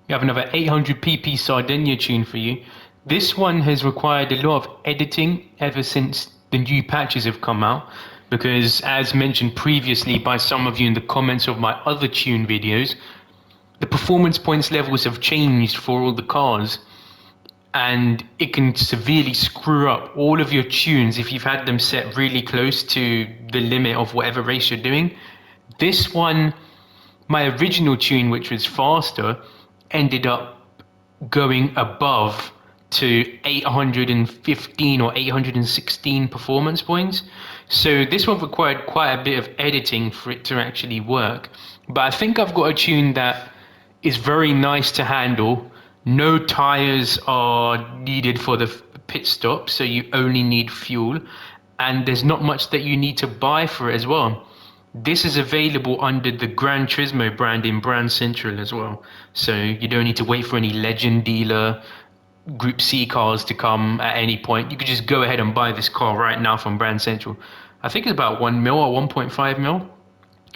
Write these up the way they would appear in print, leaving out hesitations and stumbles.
We have another 800 pp Sardegna tune for you. This one has required a lot of editing ever since the new patches have come out, because as mentioned previously by some of you in the comments of my other tune videos, the performance points levels have changed for all the cars, and it can severely screw up all of your tunes if you've had them set really close to the limit of whatever race you're doing. This one, my original tune, which was faster, ended up going above to 815 or 816 performance points. So this one required quite a bit of editing for it to actually work. But I think I've got a tune that is very nice to handle. No tires are needed for the pit stop, so you only need fuel. And there's not much that you need to buy for it as well. This is available under the Gran Turismo brand in Brand Central as well. So you don't need to wait for any Legend dealer Group C cars to come at any point. You could just go ahead and buy this car right now from Brand Central. I think it's about 1 mil or 1.5 mil,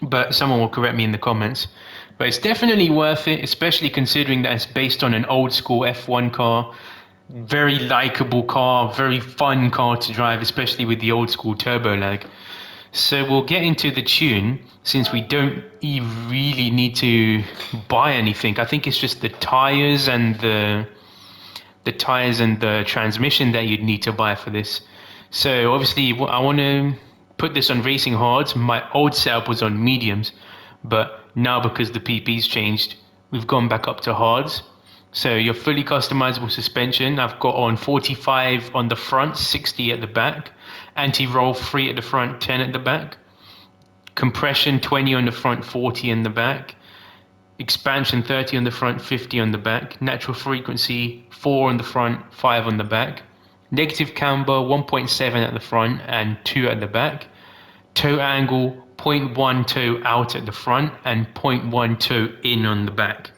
but someone will correct me in the comments. But it's definitely worth it, especially considering that it's based on an old school F1 car. Very likable car, very fun car to drive, especially with the old school turbo lag. So we'll get into the tune, since we don't really need to buy anything. I think it's just the tires and the transmission that you'd need to buy for this. So obviously I want to put this on racing hards. My old setup was on mediums, but now because the PP's changed, we've gone back up to hards. So your fully customizable suspension, I've got on 45 on the front, 60 at the back. Anti-roll 3 at the front, 10 at the back. Compression 20 on the front, 40 in the back. Expansion 30 on the front, 50 on the back. Natural frequency 4 on the front, 5 on the back. Negative camber 1.7 at the front and 2 at the back. Toe angle 0.1 toe out at the front and 0.1 toe in on the back.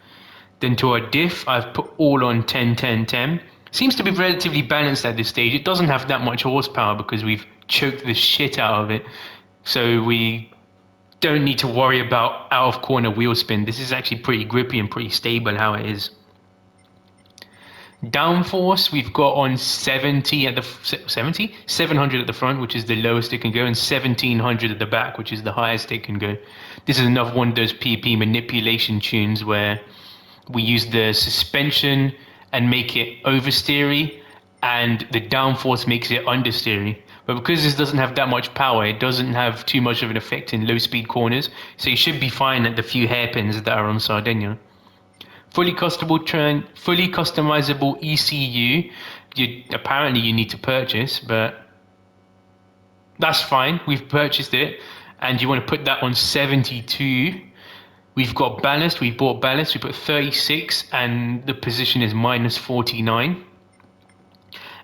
Then to our diff, I've put all on 10, 10, 10. Seems to be relatively balanced at this stage. It doesn't have that much horsepower because we've choked the shit out of it. So we don't need to worry about out of corner wheel spin. This is actually pretty grippy and pretty stable how it is. Downforce we've got on 70 at the 700 at the front, which is the lowest it can go, and 1700 at the back, which is the highest it can go. This is another one of those PP manipulation tunes where we use the suspension and make it oversteery, and the downforce makes it understeery. But because this doesn't have that much power, it doesn't have too much of an effect in low speed corners, so you should be fine at the few hairpins that are on Sardegna. Fully customizable ECU, apparently you need to purchase, but that's fine. We've purchased it, and you want to put that on 72. We've got ballast. We bought ballast. We put 36, and the position is minus 49.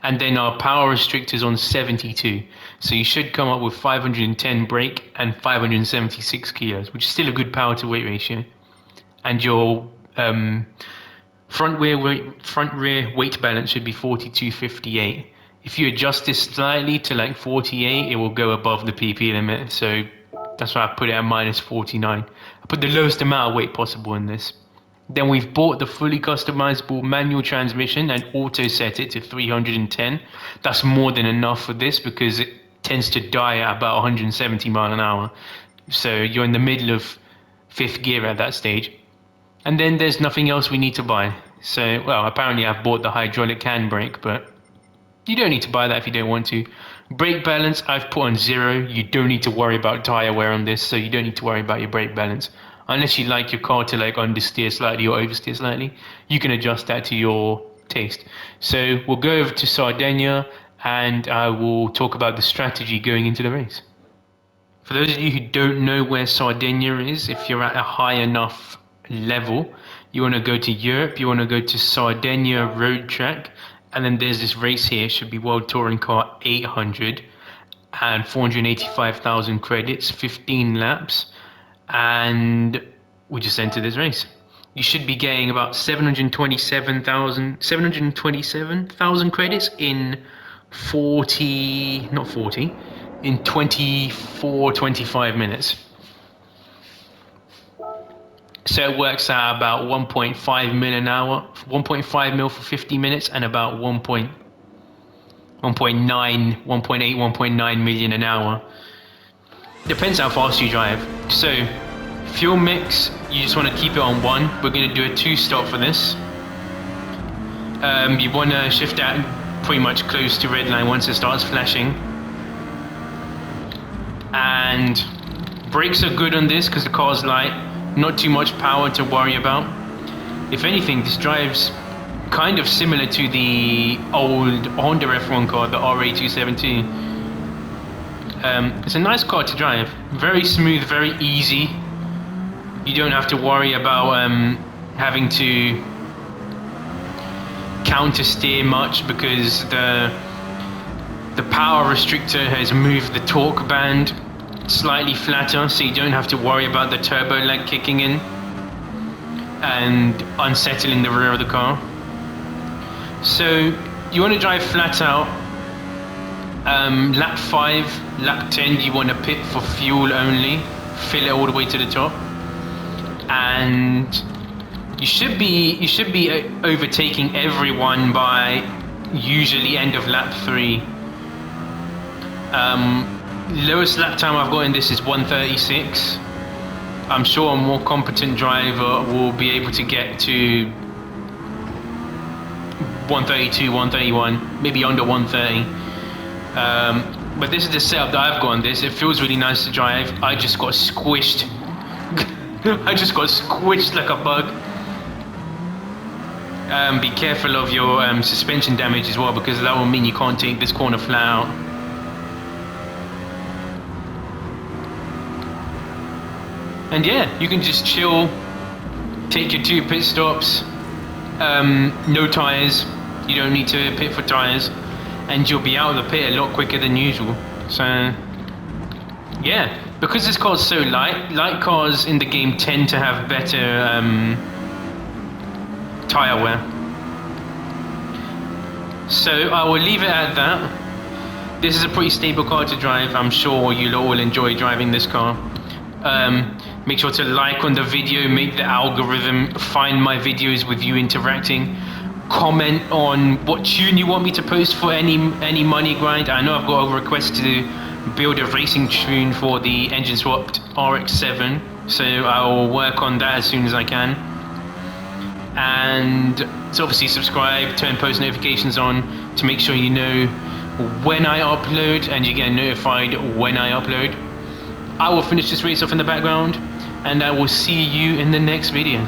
And then our power restrictor is on 72. So you should come up with 510 brake and 576 kilos, which is still a good power to weight ratio. And your front rear weight balance should be 42.58. If you adjust this slightly to like 48, it will go above the PP limit. So that's why I put it at minus 49. I put the lowest amount of weight possible in this. Then we've bought the fully customizable manual transmission and auto set it to 310. That's more than enough for this because it tends to die at about 170 miles an hour. So you're in the middle of fifth gear at that stage. And then there's nothing else we need to buy. So, well, apparently I've bought the hydraulic handbrake, but you don't need to buy that if you don't want to. Brake balance, I've put on 0. You don't need to worry about tire wear on this, so you don't need to worry about your brake balance. Unless you like your car to like understeer slightly or oversteer slightly, you can adjust that to your taste. So we'll go over to Sardegna and I will talk about the strategy going into the race. For those of you who don't know where Sardegna is, if you're at a high enough level, you want to go to Europe, you want to go to Sardegna road track, and then there's this race here, it should be World Touring Car 800 and 485,000 credits, 15 laps, and we just entered this race. You should be getting about 727,000 credits in 24, 25 minutes. So it works out about 1.5 mil an hour, 1.5 mil for 50 minutes, and about 1.9, 1.8, 1.9 million an hour. Depends how fast you drive. So fuel mix, you just want to keep it on 1. We're going to do a 2-stop for this. You want to shift out pretty much close to red line once it starts flashing. And brakes are good on this because the car's light. Not too much power to worry about. If anything, this drives kind of similar to the old Honda F1 car, the RA270. It's a nice car to drive. Very smooth, very easy. You don't have to worry about having to counter steer much because the power restrictor has moved the torque band slightly flatter, so you don't have to worry about the turbo lag kicking in and unsettling the rear of the car. So you want to drive flat out. Lap 5, lap 10 you want to pit for fuel only, fill it all the way to the top, and you should be overtaking everyone by usually end of lap 3. Lowest lap time I've got in this is 1:36. I'm sure a more competent driver will be able to get to 1:32, 1:31, maybe under 1:30. But this is the setup that I've got on this. It feels really nice to drive. I just got squished. I just got squished like a bug. Be careful of your suspension damage as well, because that will mean you can't take this corner flat out. And yeah, you can just chill, take your 2 pit stops, no tires, you don't need to pit for tires, and you'll be out of the pit a lot quicker than usual. So yeah, because this car's so light cars in the game tend to have better tire wear. So I will leave it at that. This is a pretty stable car to drive. I'm sure you'll all enjoy driving this car. Make sure to like on the video, make the algorithm find my videos with you interacting. Comment on what tune you want me to post for any money grind. I know I've got a request to build a racing tune for the engine swapped RX-7, so I will work on that as soon as I can. And so obviously subscribe, turn post notifications on to make sure you know when I upload and you get notified when I upload. I will finish this race off in the background, and I will see you in the next video.